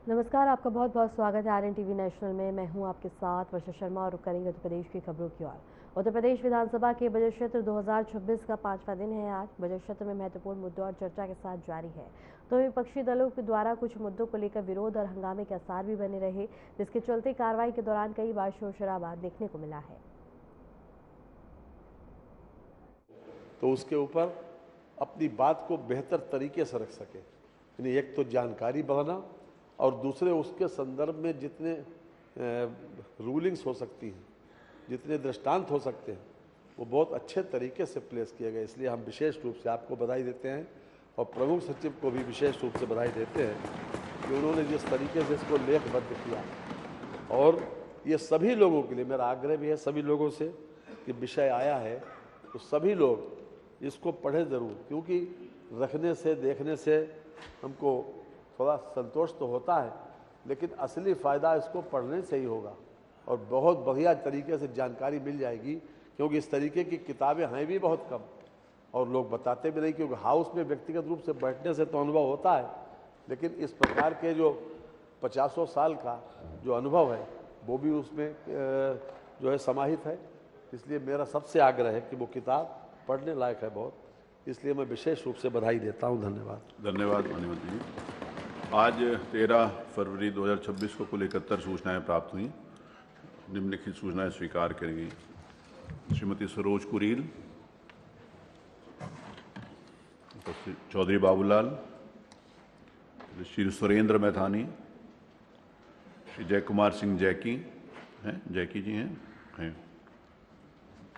नमस्कार, आपका बहुत बहुत स्वागत है आरएन टीवी नेशनल में। मैं हूं आपके साथ वर्षा शर्मा और रुक करेंगे उत्तर प्रदेश की खबरों की ओर। उत्तर प्रदेश विधानसभा के बजट सत्र 2026 का 5वां दिन है आज। बजट सत्र में महत्वपूर्ण मुद्दों और चर्चा के साथ जारी है, तो विपक्षी दलों के द्वारा कुछ मुद्दों को लेकर विरोध और हंगामे के आसार भी बने रहे, जिसके चलते कार्रवाई के दौरान कई बार शोर शराबा देखने को मिला है। तो उसके ऊपर अपनी बात को बेहतर तरीके से रख सके, यानी एक तो जानकारी बढ़ाना और दूसरे उसके संदर्भ में जितने रूलिंग्स हो सकती हैं, जितने दृष्टांत हो सकते हैं, वो बहुत अच्छे तरीके से प्लेस किए गए। इसलिए हम विशेष रूप से आपको बधाई देते हैं और प्रमुख सचिव को भी विशेष रूप से बधाई देते हैं कि उन्होंने जिस तरीके से इसको लेखबद्ध किया। और ये सभी लोगों के लिए मेरा आग्रह भी है, सभी लोगों से, कि विषय आया है तो सभी लोग इसको पढ़ें ज़रूर, क्योंकि रखने से देखने से हमको थोड़ा संतोष तो होता है, लेकिन असली फ़ायदा इसको पढ़ने से ही होगा और बहुत बढ़िया तरीके से जानकारी मिल जाएगी। क्योंकि इस तरीके की किताबें हैं भी बहुत कम और लोग बताते भी नहीं, क्योंकि हाउस में व्यक्तिगत रूप से बैठने से तो अनुभव होता है, लेकिन इस प्रकार के जो 50 साल का जो अनुभव है वो भी उसमें जो है समाहित है। इसलिए मेरा सबसे आग्रह है कि वो किताब पढ़ने लायक है बहुत, इसलिए मैं विशेष रूप से बधाई देता हूं। धन्यवाद। धन्यवाद माननीय मंत्री जी। आज 13 फरवरी 2026 को कुल 71 सूचनाएं प्राप्त हुई। निम्नलिखित सूचनाएं स्वीकार करेंगी। श्रीमती सरोज कुरील, चौधरी बाबूलाल, श्री सुरेंद्र मैथानी, श्री जय कुमार सिंह जैकी हैं, जैकी जी हैं,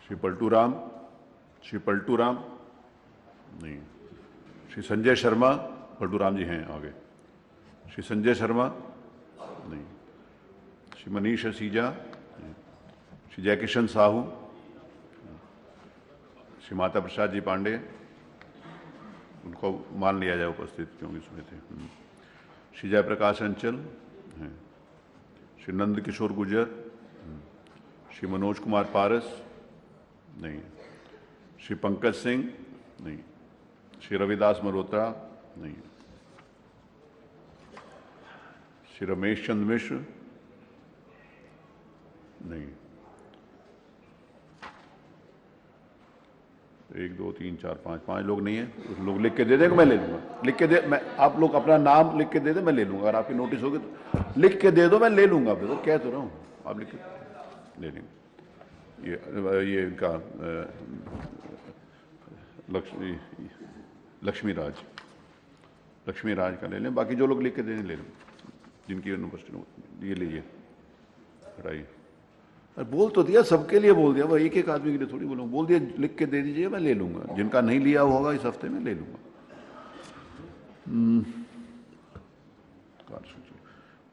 श्री पलटू राम नहीं, श्री संजय शर्मा, पलटू राम जी हैं आगे, श्री संजय शर्मा नहीं, श्री मनीष असीजा, श्री जयकिशन साहू, श्री माता प्रसाद जी पांडे, उनको मान लिया जाए उपस्थित क्योंकि इसमें थे, श्री जयप्रकाश अंचल हैं, श्री नंद किशोर गुर्जर, श्री मनोज कुमार पारस नहीं, श्री पंकज सिंह नहीं, श्री रविदास मल्होत्रा नहीं, श्री रमेश चंद्र मिश्र नहीं, 1 2 3 4 5 लोग नहीं है। लोग लिख के दे देंगे, मैं ले लूंगा। लिख के दे, मैं आप लोग अपना नाम लिख के दे दे, मैं ले लूंगा। अगर आपकी नोटिस होगी तो लिख के दे दो, मैं ले लूंगा। फिर तो कह तो रहा हूँ, आप लिख के ले लेंगे। ये इनका लक्ष्मी राज का ले लें। बाकी जो लोग लिख के देने ले लें, जिनकी यूनिवर्सिटी। ये लीजिए, हटाइए। बोल तो दिया, सबके लिए बोल दिया, वह एक एक आदमी के लिए थोड़ी बोलूँगा। बोल दिया लिख के दे दीजिए, मैं ले लूंगा। जिनका नहीं लिया होगा इस हफ्ते में ले लूंगा।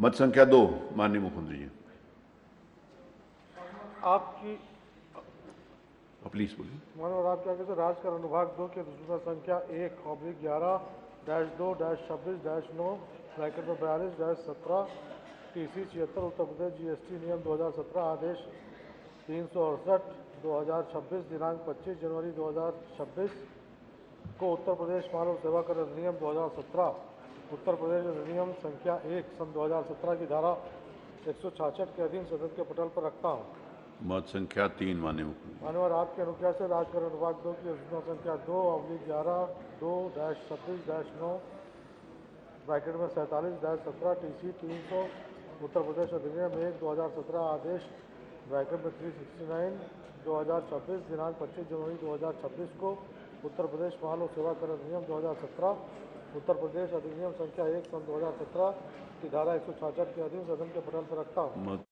मत संख्या 2, माननीय मुख्यमंत्री जी। आपकी प्लीज बोलिए। मानव आपके आगे से राजकर अनुभाग 2 की सूचना संख्या 1/11-2-26-9 ब्रैकेट में 42-17 TC 76 उत्तर प्रदेश GST नियम 2017 आदेश 368 2026 दिनांक 25 जनवरी 2026 को उत्तर प्रदेश मानव सेवा कर अधिनियम 2017 उत्तर प्रदेश अधिनियम संख्या 1 सन 2017 की धारा 166 के अधीन सदन के पटल पर रखता हूँ। मत संख्या 3, माननीय मुख्यमंत्री। माननीय आपके अनुज्ञा से राजकर अनुभाग 2 की सूचना संख्या 2/11-2-26-9 ब्रैकेट में 47-17 TC 300 उत्तर प्रदेश अधिनियम 1 2017 आदेश ब्रैकेट में 369 2026 दिनांक 25 जनवरी 2026 को उत्तर प्रदेश मानव सेवा कर अधिनियम 2017 उत्तर प्रदेश अधिनियम संख्या 1 सन 2017 की धारा 166 के अधीन सदन के पटल पर रखता हूँ।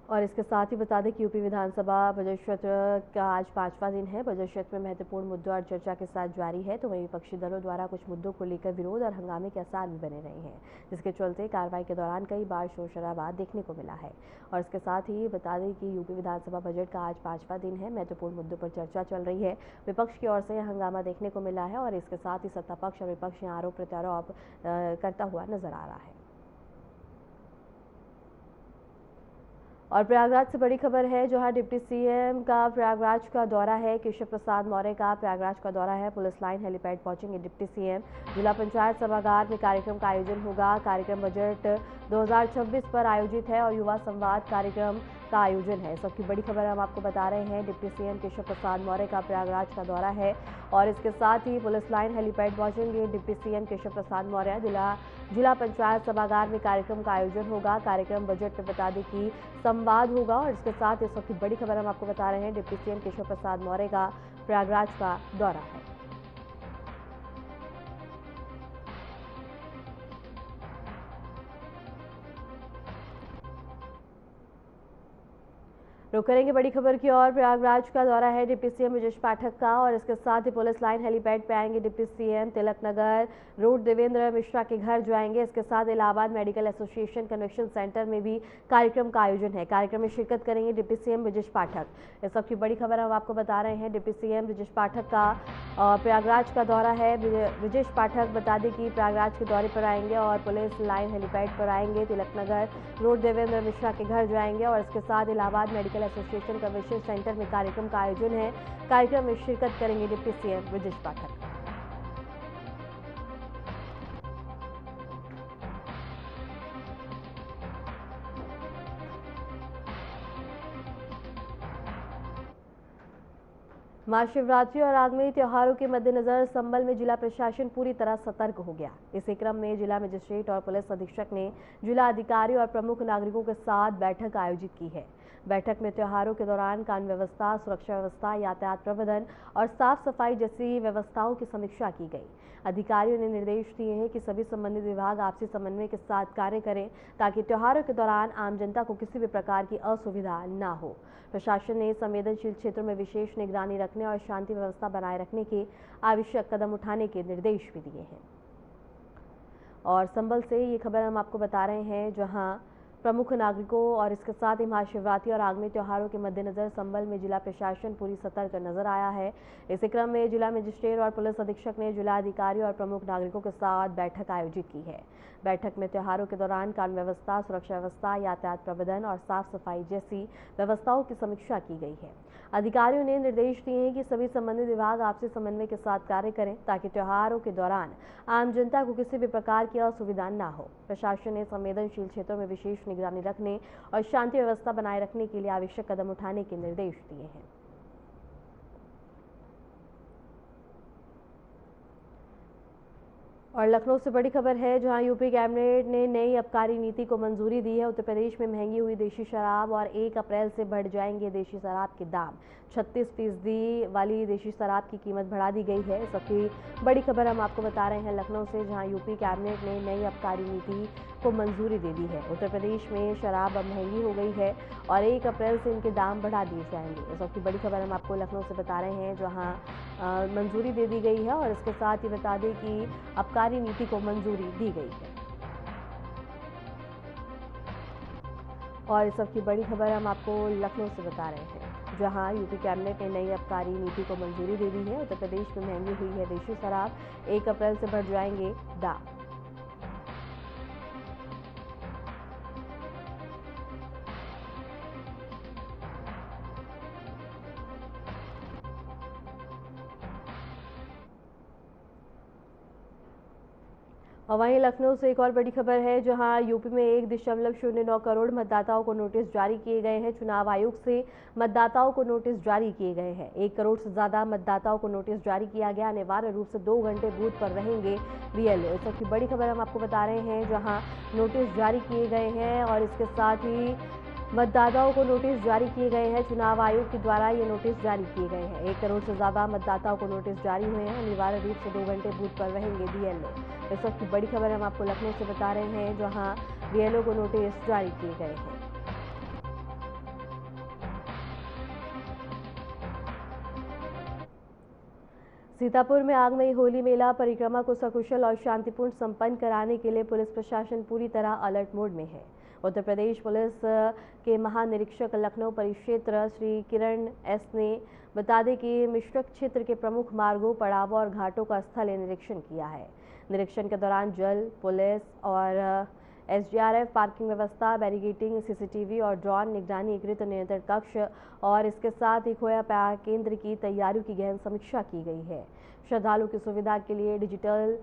और इसके साथ ही बता दें कि यूपी विधानसभा बजट सत्र का आज 5वां दिन है। बजट सत्र में महत्वपूर्ण मुद्दों और चर्चा के साथ जारी है, तो वहीं विपक्षी दलों द्वारा कुछ मुद्दों को लेकर विरोध और हंगामे के आसार भी बने रहे हैं, जिसके चलते कार्रवाई के दौरान कई बार शोर शराबा देखने को मिला है। और इसके साथ ही बता दें कि यूपी विधानसभा बजट का आज 5वां दिन है। महत्वपूर्ण मुद्दों पर चर्चा चल रही है। विपक्ष की ओर से हंगामा देखने को मिला है और इसके साथ ही सत्ता पक्ष और विपक्ष आरोप प्रत्यारोप करता हुआ नजर आ रहा है। और प्रयागराज से बड़ी खबर है, जहां डिप्टी सीएम का प्रयागराज का दौरा है। केशव प्रसाद मौर्य का प्रयागराज का दौरा है। पुलिस लाइन हेलीपैड पहुंचेंगे डिप्टी सीएम। जिला पंचायत सभागार में कार्यक्रम का आयोजन होगा। कार्यक्रम बजट 2026 पर आयोजित है और युवा संवाद कार्यक्रम का आयोजन है। सबकी बड़ी खबर हम आपको बता रहे हैं। डिप्टी सीएम केशव प्रसाद मौर्य का प्रयागराज का दौरा है और इसके साथ ही पुलिस लाइन हेलीपैड पहुंचेंगे डिप्टी सीएम केशव प्रसाद मौर्य। जिला पंचायत सभागार में कार्यक्रम का आयोजन होगा। कार्यक्रम बजट में बता दें कि संवाद होगा और इसके साथ इस वक्त की बड़ी खबर हम आपको बता रहे हैं। डिप्टी सीएम केशव प्रसाद मौर्य का प्रयागराज का दौरा है। रुक करेंगे बड़ी खबर की ओर। प्रयागराज का दौरा है डिप्टी सीएम ब्रजेश पाठक का और इसके साथ ही पुलिस लाइन हेलीपैड पे आएंगे deputy CM. Tilak Nagar road Devendra Mishra के घर जाएंगे। इसके साथ Allahabad medical association convention centre में भी कार्यक्रम का आयोजन है। कार्यक्रम में शिरकत करेंगे डिप्टी सीएम ब्रजेश पाठक। इस वक्त की बड़ी खबर हम आपको बता रहे हैं। डिप्टी सीएम ब्रजेश पाठक का प्रयागराज का दौरा है। ब्रजेश पाठक बता दें कि प्रयागराज के दौरे पर आएंगे और पुलिस लाइन हेलीपैड पर आएंगे। तिलक नगर रोड देवेंद्र मिश्रा के घर जाएंगे और इसके साथ Allahabad medical association convention centre में कार्यक्रम का आयोजन है। कार्यक्रम में शिरकत करेंगे डिप्टी सीएम ब्रजेश पाठक। महाशिवरात्रि और आगामी त्योहारों के मद्देनजर संभल में जिला प्रशासन पूरी तरह सतर्क हो गया। इसी क्रम में जिला मजिस्ट्रेट और पुलिस अधीक्षक ने जिला अधिकारी और प्रमुख नागरिकों के साथ बैठक आयोजित की है। बैठक में त्योहारों के दौरान कानून व्यवस्था, सुरक्षा व्यवस्था, यातायात प्रबंधन और साफ सफाई जैसी व्यवस्थाओं की समीक्षा की गई। अधिकारियों ने निर्देश दिए हैं कि सभी संबंधित विभाग आपसी समन्वय के साथ कार्य करें ताकि त्योहारों के दौरान आम जनता को किसी भी प्रकार की असुविधा न हो। प्रशासन ने संवेदनशील क्षेत्रों में विशेष निगरानी रखने और शांति व्यवस्था बनाए रखने के आवश्यक कदम उठाने के निर्देश भी दिए हैं। और संभल से ये खबर हम आपको बता रहे हैं, जहां प्रमुख नागरिकों और इसके साथ ही महाशिवरात्रि और आगामी त्योहारों के मद्देनजर संभल में जिला प्रशासन पूरी सतर्क नजर आया है। इसी क्रम में जिला मजिस्ट्रेट और पुलिस अधीक्षक ने जिला अधिकारी और प्रमुख नागरिकों के साथ बैठक आयोजित की है। बैठक में त्योहारों के दौरान कानून व्यवस्था, सुरक्षा व्यवस्था, यातायात प्रबंधन और साफ सफाई जैसी व्यवस्थाओं की समीक्षा की गई है। अधिकारियों ने निर्देश दिए हैं कि सभी संबंधित विभाग आपसी समन्वय के साथ कार्य करें ताकि त्योहारों के दौरान आम जनता को किसी भी प्रकार की असुविधा न हो। प्रशासन ने संवेदनशील क्षेत्रों में विशेष निगरानी रखने और शांति व्यवस्था बनाए रखने के लिए आवश्यक कदम उठाने के निर्देश दिए हैं। और लखनऊ से बड़ी खबर है, जहां यूपी कैबिनेट ने नई आबकारी नीति को मंजूरी दी है। उत्तर प्रदेश में महंगी हुई देशी शराब और 1 अप्रैल से बढ़ जाएंगे देशी शराब के दाम। 36% वाली देशी शराब की कीमत बढ़ा दी गई है। सबकी बड़ी खबर हम आपको बता रहे हैं लखनऊ से, जहां यूपी कैबिनेट ने नई आबकारी नीति को मंजूरी दे दी है। उत्तर प्रदेश में शराब अब महंगी हो गई है और 1 अप्रैल से इनके दाम बढ़ा दिए जाएंगे। सबकी बड़ी खबर हम आपको लखनऊ से बता रहे हैं, जहां मंजूरी दे दी गई है और इसके साथ ही बता दें कि आबकारी नीति को मंजूरी दी गई है। और इस सबकी बड़ी खबर हम आपको लखनऊ से बता रहे हैं, जहां यूपी कैबिनेट ने नई आबकारी नीति को मंजूरी दे दी है। उत्तर प्रदेश में महंगी हुई है देशी शराब, 1 अप्रैल से बढ़ जाएंगे दाम। और वहीं लखनऊ से एक और बड़ी खबर है, जहां यूपी में 1.09 करोड़ मतदाताओं को नोटिस जारी किए गए हैं। चुनाव आयोग से मतदाताओं को नोटिस जारी किए गए हैं। 1 करोड़ से ज्यादा मतदाताओं को नोटिस जारी किया गया। अनिवार्य रूप से 2 घंटे बूथ पर रहेंगे बीएलओ। इस सबकी बड़ी खबर हम आपको बता रहे हैं, जहां नोटिस जारी किए गए हैं और इसके साथ ही मतदाताओं को नोटिस जारी किए गए हैं। चुनाव आयोग के द्वारा ये नोटिस जारी किए गए हैं। 1 करोड़ से ज्यादा मतदाताओं को नोटिस जारी हुए हैं। अनिवार्य रूप से 2 घंटे बूथ पर रहेंगे बीएलओ। इस वक्त की बड़ी खबर हम आपको लखनऊ से बता रहे हैं, जहां बीएलओ को नोटिस जारी किए गए हैं। सीतापुर में आगमई होली मेला परिक्रमा को सकुशल और शांतिपूर्ण संपन्न कराने के लिए पुलिस प्रशासन पूरी तरह अलर्ट मोड में है। उत्तर प्रदेश पुलिस के महानिरीक्षक लखनऊ परिक्षेत्र श्री किरण एस ने बता दें कि मिश्रक क्षेत्र के प्रमुख मार्गों, पड़ावों और घाटों का स्थलीय निरीक्षण किया है। निरीक्षण के दौरान जल, पुलिस और एसडीआरएफ, पार्किंग व्यवस्था, बैरिकेडिंग, सीसीटीवी और ड्रोन निगरानी एकीकृत नियंत्रण कक्ष और इसके साथ ही खोया केंद्र की तैयारियों की गहन समीक्षा की गई है। श्रद्धालुओं की सुविधा के लिए डिजिटल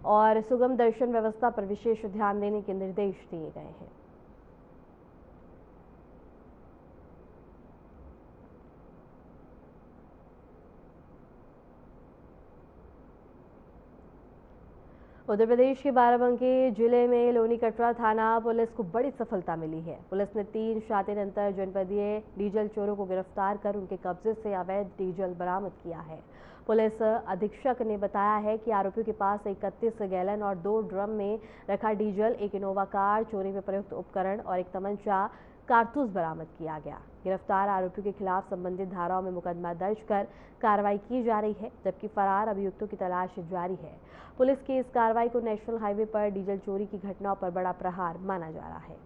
और सुगम दर्शन व्यवस्था पर विशेष ध्यान देने के निर्देश दिए गए हैं। उत्तर प्रदेश के बाराबंकी जिले में लोनी कटरा थाना पुलिस को बड़ी सफलता मिली है। पुलिस ने 3 शातिर अंतर जनपदीय डीजल चोरों को गिरफ्तार कर उनके कब्जे से अवैध डीजल बरामद किया है। पुलिस अधीक्षक ने बताया है कि आरोपियों के पास 31 गैलन और 2 ड्रम में रखा डीजल, एक इनोवा कार, चोरी में प्रयुक्त उपकरण और एक तमंचा कारतूस बरामद किया गया। गिरफ्तार आरोपियों के खिलाफ संबंधित धाराओं में मुकदमा दर्ज कर कार्रवाई की जा रही है, जबकि फरार अभियुक्तों की तलाश जारी है। पुलिस की इस कार्रवाई को नेशनल हाईवे पर डीजल चोरी की घटनाओं पर बड़ा प्रहार माना जा रहा है।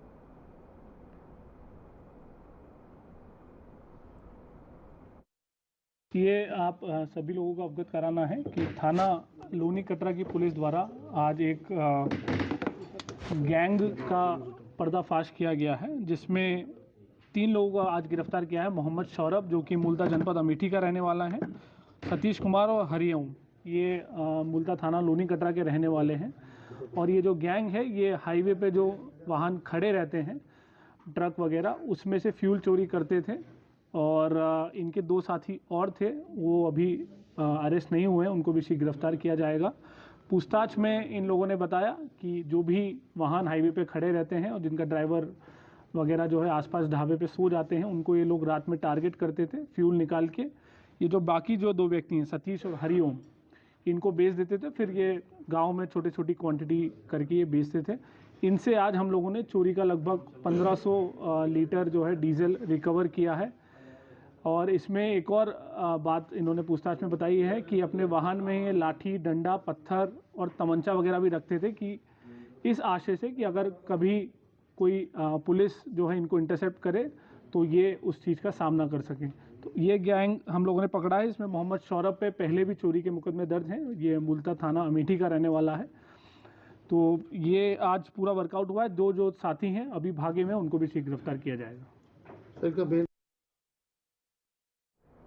ये आप सभी लोगों को अवगत कराना है कि थाना लोनी कटरा की पुलिस द्वारा आज एक गैंग का पर्दाफाश किया गया है, जिसमें 3 लोगों को आज गिरफ्तार किया है। मोहम्मद सौरभ, जो कि मूलतः जनपद अमेठी का रहने वाला है, सतीश कुमार और हरिओम, ये मूलतः थाना लोनी कटरा के रहने वाले हैं। और ये जो गैंग है, ये हाईवे पे जो वाहन खड़े रहते हैं, ट्रक वगैरह, उसमें से फ्यूल चोरी करते थे। और इनके 2 साथी और थे, वो अभी अरेस्ट नहीं हुए हैं, उनको भी शीघ्र गिरफ्तार किया जाएगा। पूछताछ में इन लोगों ने बताया कि जो भी वाहन हाईवे पे खड़े रहते हैं और जिनका ड्राइवर वगैरह जो है आसपास ढाबे पे सो जाते हैं, उनको ये लोग रात में टारगेट करते थे, फ्यूल निकाल के ये जो बाकी जो 2 व्यक्ति हैं, सतीश और हरिओम, इनको बेच देते थे। फिर ये गांव में छोटी छोटी क्वांटिटी करके ये बेचते थे। इनसे आज हम लोगों ने चोरी का लगभग 1500 लीटर जो है डीजल रिकवर किया है। और इसमें एक और बात इन्होंने पूछताछ में बताई है कि अपने वाहन में ये लाठी, डंडा, पत्थर और तमंचा वगैरह भी रखते थे, कि इस आशय से कि अगर कभी कोई पुलिस जो है इनको इंटरसेप्ट करे तो ये उस चीज़ का सामना कर सकें। तो ये गैंग हम लोगों ने पकड़ा है। इसमें मोहम्मद सौरभ पे पहले भी चोरी के मुकदमे दर्ज हैं। ये मूलतः थाना अमेठी का रहने वाला है। तो ये आज पूरा वर्कआउट हुआ है। जो साथी हैं अभी भागे में, उनको भी शीघ्र गिरफ्तार किया जाएगा।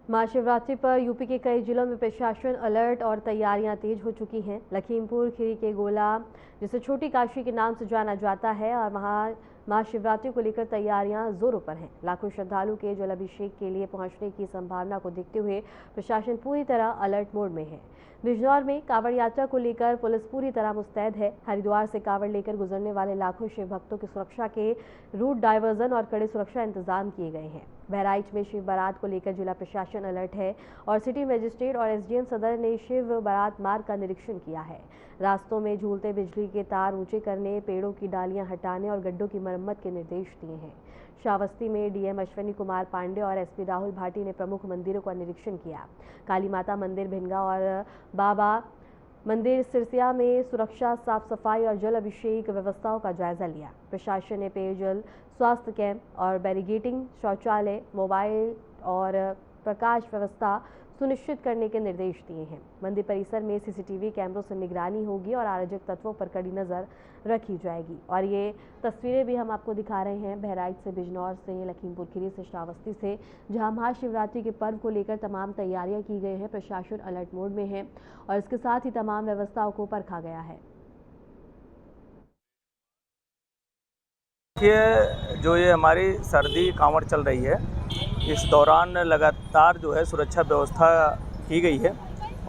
महाशिवरात्रि पर यूपी के कई जिलों में प्रशासन अलर्ट और तैयारियां तेज हो चुकी हैं। लखीमपुर खीरी के गोला, जिसे छोटी काशी के नाम से जाना जाता है, और वहां महाशिवरात्रि को लेकर तैयारियां जोरों पर हैं। लाखों श्रद्धालु के जलाभिषेक के लिए पहुंचने की संभावना को देखते हुए प्रशासन पूरी तरह अलर्ट मोड में है। बिजनौर में कांवड़ यात्रा को लेकर पुलिस पूरी तरह मुस्तैद है। हरिद्वार से कांवड़ लेकर गुजरने वाले लाखों शिव भक्तों की सुरक्षा के रूट डायवर्जन और कड़े सुरक्षा इंतजाम किए गए हैं। बहराइच में शिव बारात को लेकर जिला प्रशासन अलर्ट है और सिटी मजिस्ट्रेट और एसडीएम सदर ने शिव बारात मार्ग का निरीक्षण किया है। रास्तों में झूलते बिजली के तार ऊंचे करने, पेड़ों की डालियां हटाने और गड्ढों की मरम्मत के निर्देश दिए हैं। श्रावस्ती में डीएम अश्विनी कुमार पांडे और एसपी राहुल भाटी ने प्रमुख मंदिरों का निरीक्षण किया। काली माता मंदिर भिनगा और बाबा मंदिर सिरसिया में सुरक्षा, साफ सफाई और जल अभिषेक व्यवस्थाओं का जायजा लिया। प्रशासन ने पेयजल, स्वास्थ्य कैंप और बैरिकेडिंग, शौचालय, मोबाइल और प्रकाश व्यवस्था सुनिश्चित करने के निर्देश दिए हैं। मंदिर परिसर में सीसीटीवी कैमरों से निगरानी होगी और अराजक तत्वों पर कड़ी नजर रखी जाएगी। और ये तस्वीरें भी हम आपको दिखा रहे हैं बहराइच से, बिजनौर से, लखीमपुर खीरी से, श्रावस्ती से, जहां महाशिवरात्रि के पर्व को लेकर तमाम तैयारियां की गई हैं। प्रशासन अलर्ट मोड में है और इसके साथ ही तमाम व्यवस्थाओं को परखा गया है। जो ये हमारी सर्दी कांवड़ चल रही है, इस दौरान लगातार जो है सुरक्षा व्यवस्था की गई है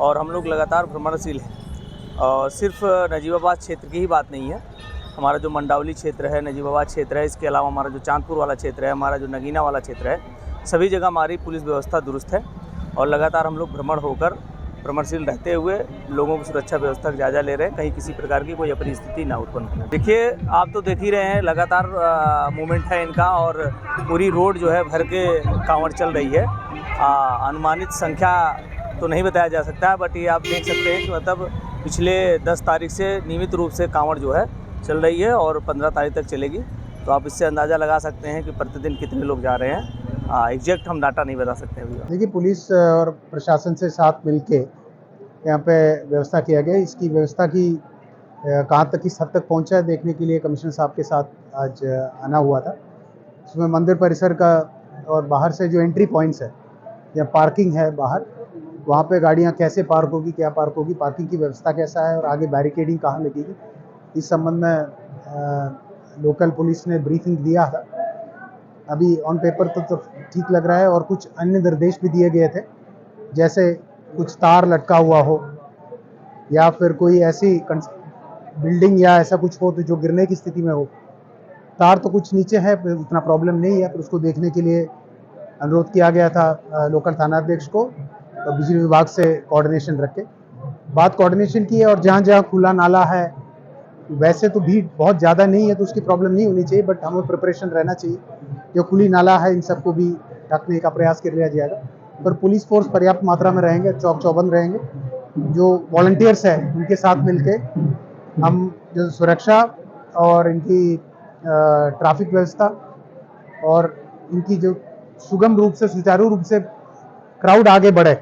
और हम लोग लगातार भ्रमणशील हैं। और सिर्फ नजीबाबाद क्षेत्र की ही बात नहीं है, हमारा जो मंडावली क्षेत्र है, नजीबाबाद क्षेत्र है, इसके अलावा हमारा जो चांदपुर वाला क्षेत्र है, हमारा जो नगीना वाला क्षेत्र है, सभी जगह हमारी पुलिस व्यवस्था दुरुस्त है और लगातार हम लोग भ्रमण होकर भ्रमणशील रहते हुए लोगों की सुरक्षा व्यवस्था का जायजा ले रहे हैं, कहीं किसी प्रकार की कोई अपनी स्थिति ना उत्पन्न हो। देखिए, आप तो देख ही रहे हैं, लगातार मूवमेंट है इनका और पूरी रोड जो है भर के कांवड़ चल रही है। अनुमानित संख्या तो नहीं बताया जा सकता है, बट ये आप देख सकते हैं कि मतलब पिछले 10 तारीख से नियमित रूप से कांवड़ जो है चल रही है और 15 तारीख तक चलेगी। तो आप इससे अंदाज़ा लगा सकते हैं कि प्रतिदिन कितने लोग जा रहे हैं। एग्जैक्ट हम डाटा नहीं बता सकते अभी। देखिए, पुलिस और प्रशासन से साथ मिलके यहाँ पे व्यवस्था किया गया। इसकी व्यवस्था की कहाँ तक किस हद तक पहुँचा है देखने के लिए कमिश्नर साहब के साथ आज आना हुआ था। उसमें मंदिर परिसर का और बाहर से जो एंट्री पॉइंट्स है या पार्किंग है बाहर, वहाँ पे गाड़ियाँ कैसे पार्क होगी, क्या पार्क होगी, पार्किंग की व्यवस्था कैसा है और आगे बैरिकेडिंग कहाँ लगेगी, इस संबंध में लोकल पुलिस ने ब्रीफिंग दिया था। अभी ऑन पेपर तो ठीक लग रहा है और कुछ अन्य निर्देश भी दिए गए थे, जैसे कुछ तार लटका हुआ हो या फिर कोई ऐसी बिल्डिंग या ऐसा कुछ हो तो जो गिरने की स्थिति में हो। तार तो कुछ नीचे है, उतना प्रॉब्लम नहीं है, पर उसको देखने के लिए अनुरोध किया गया था लोकल थानाध्यक्ष को, तो बिजली विभाग से कोऑर्डिनेशन रख के बात कोऑर्डिनेशन की है। और जहाँ जहाँ खुला नाला है, वैसे तो भीड़ बहुत ज़्यादा नहीं है तो उसकी प्रॉब्लम नहीं होनी चाहिए, बट हमें प्रिपरेशन रहना चाहिए। जो खुली नाला है इन सबको भी ढकने का प्रयास कर लिया जाएगा, पर पुलिस फोर्स पर्याप्त मात्रा में रहेंगे, चौक चौबंद रहेंगे। जो वॉलंटियर्स हैं उनके साथ मिलके हम जो सुरक्षा और इनकी ट्रैफिक व्यवस्था और इनकी जो सुगम रूप से, सुचारू रूप से क्राउड आगे बढ़े,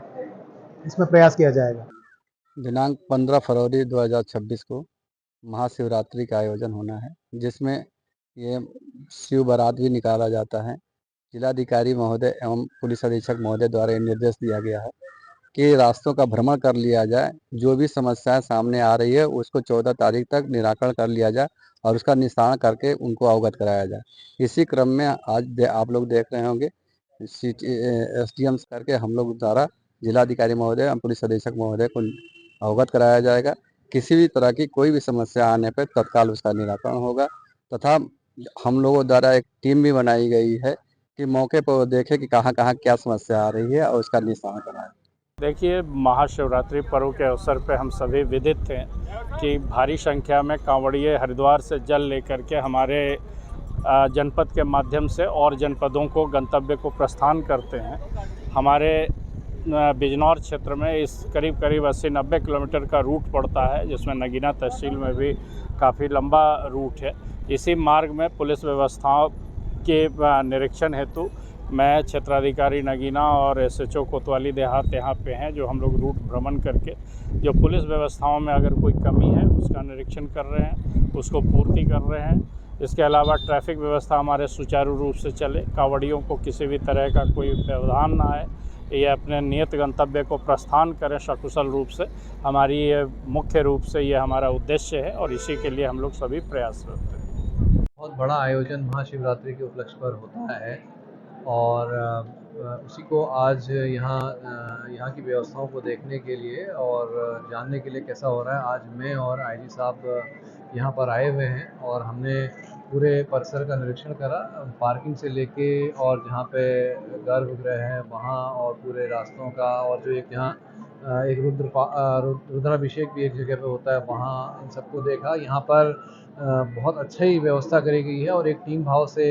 इसमें प्रयास किया जाएगा। दिनांक 15 फरवरी 2026 को महाशिवरात्रि का आयोजन होना है, जिसमें ये शिव बारात भी निकाला जाता है। जिलाधिकारी महोदय एवं पुलिस अधीक्षक महोदय द्वारा ये निर्देश दिया गया है कि रास्तों का भ्रमण कर लिया जाए, जो भी समस्याएं सामने आ रही है उसको 14 तारीख तक निराकरण कर लिया जाए और उसका निस्तारण करके उनको अवगत कराया जाए। इसी क्रम में आज आप लोग देख रहे होंगे SDM करके हम लोग द्वारा जिलाधिकारी महोदय एवं पुलिस अधीक्षक महोदय को अवगत कराया जाएगा। किसी भी तरह की कोई भी समस्या आने पर तत्काल उसका निराकरण होगा, तथा हम लोगों द्वारा एक टीम भी बनाई गई है कि मौके पर वो देखे कि कहाँ कहाँ क्या समस्या आ रही है और उसका निस्तारण कराए। देखिए, महाशिवरात्रि पर्व के अवसर पर हम सभी विदित हैं कि भारी संख्या में कांवड़िये हरिद्वार से जल लेकर के हमारे जनपद के माध्यम से और जनपदों को गंतव्य को प्रस्थान करते हैं। हमारे बिजनौर क्षेत्र में इस करीब 80-90 किलोमीटर का रूट पड़ता है, जिसमें नगीना तहसील में भी काफ़ी लंबा रूट है। इसी मार्ग में पुलिस व्यवस्थाओं के निरीक्षण हेतु मैं क्षेत्राधिकारी नगीना और SHO कोतवाली देहात यहाँ पे हैं, जो हम लोग रूट भ्रमण करके जो पुलिस व्यवस्थाओं में अगर कोई कमी है उसका निरीक्षण कर रहे हैं, उसको पूर्ति कर रहे हैं। इसके अलावा ट्रैफिक व्यवस्था हमारे सुचारू रूप से चले, कांवड़ियों को किसी भी तरह का कोई व्यवधान ना आए, ये अपने नियत गंतव्य को प्रस्थान करें सकुशल रूप से। हमारी ये मुख्य रूप से ये हमारा उद्देश्य है और इसी के लिए हम लोग सभी प्रयासरत हैं। बहुत बड़ा आयोजन महाशिवरात्रि के उपलक्ष्य पर होता है और उसी को आज यहाँ की व्यवस्थाओं को देखने के लिए और जानने के लिए कैसा हो रहा है, आज मैं और IG साहब यहाँ पर आए हुए हैं और हमने पूरे परिसर का निरीक्षण करा, पार्किंग से लेके और जहाँ पे गर्भगृह है वहाँ और पूरे रास्तों का, और जो एक यहाँ एक रुद्राभिषेक भी एक जगह पे होता है वहाँ, इन सबको देखा। यहाँ पर बहुत अच्छा ही व्यवस्था करी गई है और एक टीम भाव से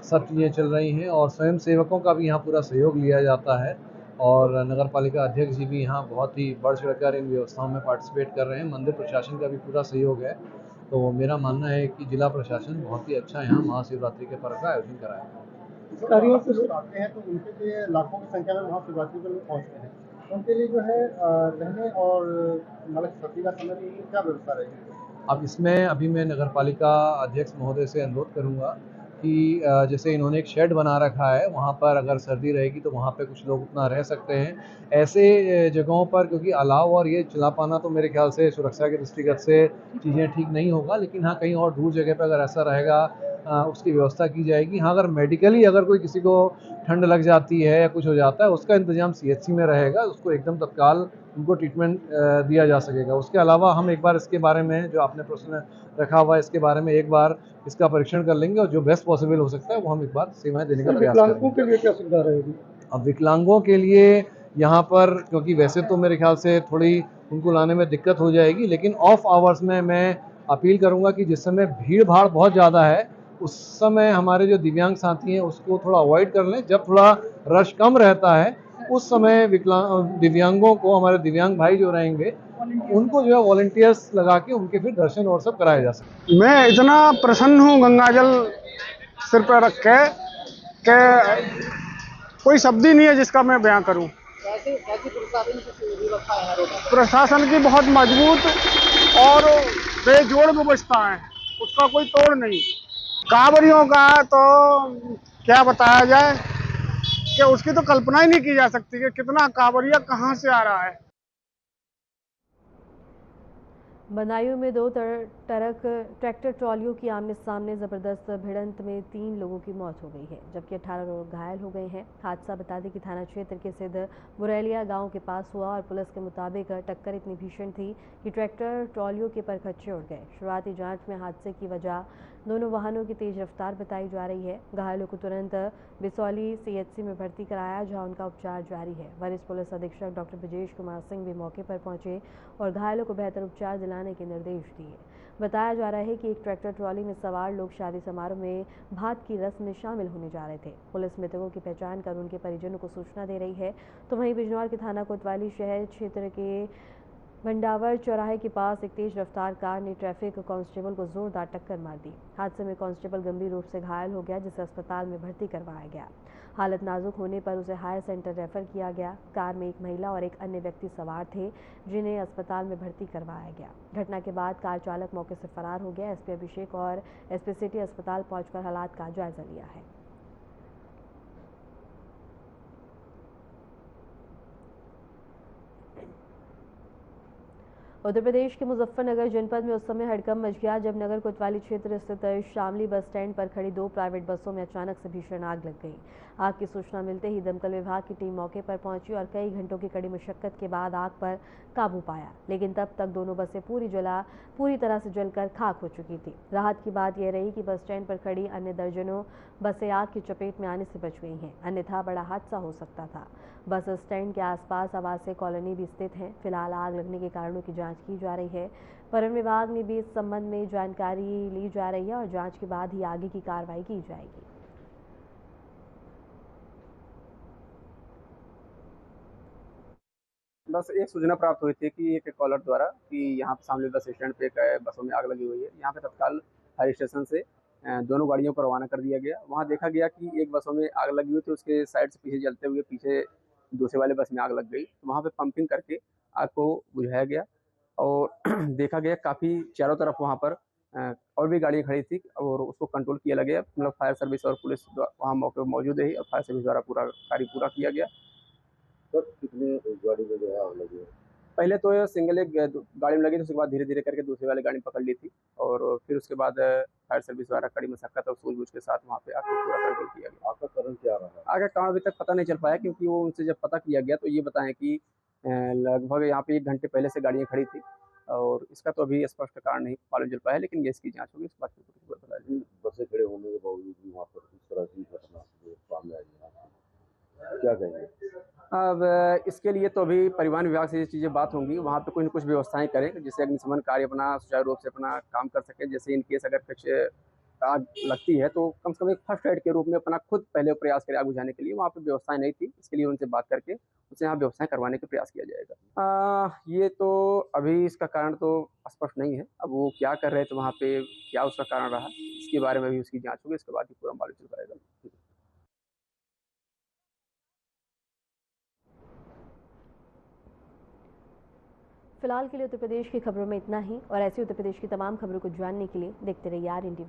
सब चीज़ें चल रही हैं और स्वयं सेवकों का भी यहाँ पूरा सहयोग लिया जाता है और नगर पालिका अध्यक्ष जी भी यहाँ बहुत ही बढ़ चढ़कर इन व्यवस्थाओं में पार्टिसिपेट कर रहे हैं। मंदिर प्रशासन का भी पूरा सहयोग है, तो मेरा मानना है कि जिला प्रशासन बहुत ही अच्छा यहाँ महाशिवरात्रि के पर्व का आयोजन कराया। अधिकारियों से आते हैं तो उनके लिए लाखों की संख्या में महाशिवरात्रि पर लोग पहुँचते हैं, उनके लिए जो है रहने और छुट्टी का समय की क्या व्यवस्था रहेगी? अब इसमें अभी मैं नगर पालिका अध्यक्ष महोदय से अनुरोध करूँगा कि जैसे इन्होंने एक शेड बना रखा है, वहाँ पर अगर सर्दी रहेगी तो वहाँ पे कुछ लोग उतना रह सकते हैं। ऐसे जगहों पर, क्योंकि अलाव और ये चला पाना तो मेरे ख्याल से सुरक्षा के दृष्टिगत से चीज़ें ठीक नहीं होगा, लेकिन हाँ कहीं और दूर जगह पर अगर ऐसा रहेगा उसकी व्यवस्था की जाएगी। हाँ, अगर मेडिकली अगर कोई किसी को ठंड लग जाती है या कुछ हो जाता है, उसका इंतजाम CHC में रहेगा, उसको एकदम तत्काल उनको ट्रीटमेंट दिया जा सकेगा। उसके अलावा हम एक बार इसके बारे में जो आपने प्रश्न रखा हुआ है, इसके बारे में एक बार इसका परीक्षण कर लेंगे और जो बेस्ट पॉसिबल हो सकता है वो हम एक बार सेवाएं देने का प्रयास करेंगे। विकलांगों के लिए क्या सुविधा रहेगी? अब विकलांगों के लिए यहाँ पर, क्योंकि वैसे तो मेरे ख्याल से थोड़ी उनको लाने में दिक्कत हो जाएगी, लेकिन ऑफ आवर्स में मैं अपील करूँगा कि जिस समय भीड़ भाड़ बहुत ज़्यादा है उस समय हमारे जो दिव्यांग साथी हैं उसको थोड़ा अवॉइड कर लें। जब थोड़ा रश कम रहता है उस समय दिव्यांगों को, हमारे दिव्यांग भाई जो रहेंगे उनको जो है वॉलंटियर्स लगा के उनके फिर दर्शन और सब कराए जा सकते। मैं इतना प्रसन्न हूँ गंगाजल सिर पर रख के कोई शब्द ही नहीं है जिसका मैं बयां करूँ। प्रशासन की बहुत मजबूत और बेजोड़ व्यवस्था है, उसका कोई तोड़ नहीं। कांवरियों का तो क्या बताया जाए कि उसकी तो कल्पना ही नहीं की जा सकती कि कितना कांवरिया कहाँ से आ रहा है। बदायूं में दो ट्रैक्टर ट्रॉलियों की आमने सामने जबरदस्त भिड़ंत में 3 लोगों की मौत हो गई है, जबकि 18 लोग घायल हो गए हैं। हादसा बता दें कि थाना क्षेत्र के सिद्ध बुरेलिया गांव के पास हुआ और पुलिस के मुताबिक टक्कर इतनी भीषण थी कि ट्रैक्टर ट्रॉलियों के परखच्चे उड़ गए। शुरुआती जांच में हादसे की वजह दोनों वाहनों की तेज रफ्तार बताई जा रही है। घायलों को तुरंत बिसौली CHC में भर्ती कराया, जहां उनका उपचार जारी है। वरिष्ठ पुलिस अधीक्षक डॉक्टर ब्रजेश कुमार सिंह भी मौके पर पहुंचे और घायलों को बेहतर उपचार दिलाने के निर्देश दिए। बताया जा रहा है कि एक ट्रैक्टर ट्रॉली में सवार लोग शादी समारोह में भात की रस्म में शामिल होने जा रहे थे। पुलिस मृतकों की पहचान कर उनके परिजनों को सूचना दे रही है। तो वहीं बिजनौर के थाना कोतवाली शहर क्षेत्र के भंडावर चौराहे के पास एक तेज रफ्तार कार ने ट्रैफिक कांस्टेबल को जोरदार टक्कर मार दी। हादसे में कांस्टेबल गंभीर रूप से घायल हो गया, जिसे अस्पताल में भर्ती करवाया गया। हालत नाजुक होने पर उसे हायर सेंटर रेफर किया गया। कार में एक महिला और एक अन्य व्यक्ति सवार थे, जिन्हें अस्पताल में भर्ती करवाया गया। घटना के बाद कार चालक मौके से फरार हो गया। SP अभिषेक और SP सिटी अस्पताल पहुंचकर हालात का जायजा लिया है। उत्तर प्रदेश के मुजफ्फरनगर जनपद में उस समय हड़कंप मच गया जब नगर कोतवाली क्षेत्र स्थित शामली बस स्टैंड पर खड़ी 2 प्राइवेट बसों में अचानक से भीषण आग लग गई। आग की सूचना मिलते ही दमकल विभाग की टीम मौके पर पहुंची और कई घंटों की कड़ी मशक्कत के बाद आग पर काबू पाया, लेकिन तब तक दोनों बसें पूरी तरह से जलकर खाक हो चुकी थी। राहत की बात यह रही कि बस स्टैंड पर खड़ी अन्य दर्जनों बसें आग की चपेट में आने से बच गई हैं, अन्यथा बड़ा हादसा हो सकता था। बस स्टैंड के आसपास आवासीय कॉलोनी भी स्थित है। फिलहाल आग लगने के कारणों की जांच की जा रही है। परिवहन विभाग ने भी इस संबंध में जानकारी ली जा रही है और जांच के बाद ही आगे की कार्रवाई की जाएगी। बस एक सूचना प्राप्त हुई थी कि एक कॉलर द्वारा कि यहाँ सामने बस स्टैंड पे बसों में आग लगी हुई है। यहाँ पे तत्काल हाई स्टेशन से दोनों गाड़ियों को रवाना कर दिया गया। वहाँ देखा गया कि एक बसों में आग लगी हुई थी, उसके साइड से पीछे जलते हुए पीछे दूसरे वाले बस में आग लग गई। तो वहाँ पे पंपिंग करके आग को बुझाया गया और देखा गया काफ़ी चारों तरफ वहाँ पर और भी गाड़ियाँ खड़ी थी और उसको कंट्रोल किया गया। मतलब फायर सर्विस और पुलिस वहाँ मौके पर मौजूद है और फायर सर्विस द्वारा पूरा कार्य पूरा किया गया। सर कितने गाड़ी में जो है आग लगी है? पहले तो ये सिंगल एक गाड़ी में लगी थी, उसके बाद धीरे धीरे करके दूसरी वाली गाड़ी पकड़ ली थी और फिर उसके बाद फायर सर्विस द्वारा कड़ी मशक्कत और सूझबूझ के साथ वहाँ पे आग को पूरा कंट्रोल किया गया। आग का कारण क्या रहा है? आग का कारण अभी तक पता नहीं चल पाया, क्योंकि वो उनसे जब पता किया गया तो ये बताएं कि लगभग यहाँ पे 1 घंटे पहले से गाड़ियाँ खड़ी थी और इसका तो अभी स्पष्ट कारण नहीं मालूम चल पाया, लेकिन ये इसकी जाँच होगी, इस बात को बता दें। बसें खड़े होने के बावजूद भी वहाँ पर इस तरह की घटना सामने आई है, क्या कहेंगे? अब इसके लिए तो अभी परिवहन विभाग से ये चीज़ें बात होंगी, वहाँ पे कुछ न कुछ व्यवस्थाएं करें जिससे अग्निशमन कार्य अपना सुचारू रूप से अपना काम कर सके। जैसे इन केस अगर कुछ आग लगती है तो कम से कम एक फर्स्ट एड के रूप में अपना खुद पहले प्रयास करें आग बुझाने के लिए। वहाँ पे व्यवस्थाएं नहीं थी, इसके लिए उनसे बात करके उससे यहाँ व्यवस्थाएं करवाने का प्रयास किया जाएगा। ये तो अभी इसका कारण तो स्पष्ट नहीं है। अब वो क्या कर रहे थे वहाँ पे, क्या उसका कारण रहा, इसके बारे में भी उसकी जाँच होगी, इसके बाद ही पूरा मालूम चल पाएगा। फिलहाल के लिए उत्तर प्रदेश की खबरों में इतना ही और ऐसी उत्तर प्रदेश की तमाम खबरों को जानने के लिए देखते रहिए RNTV।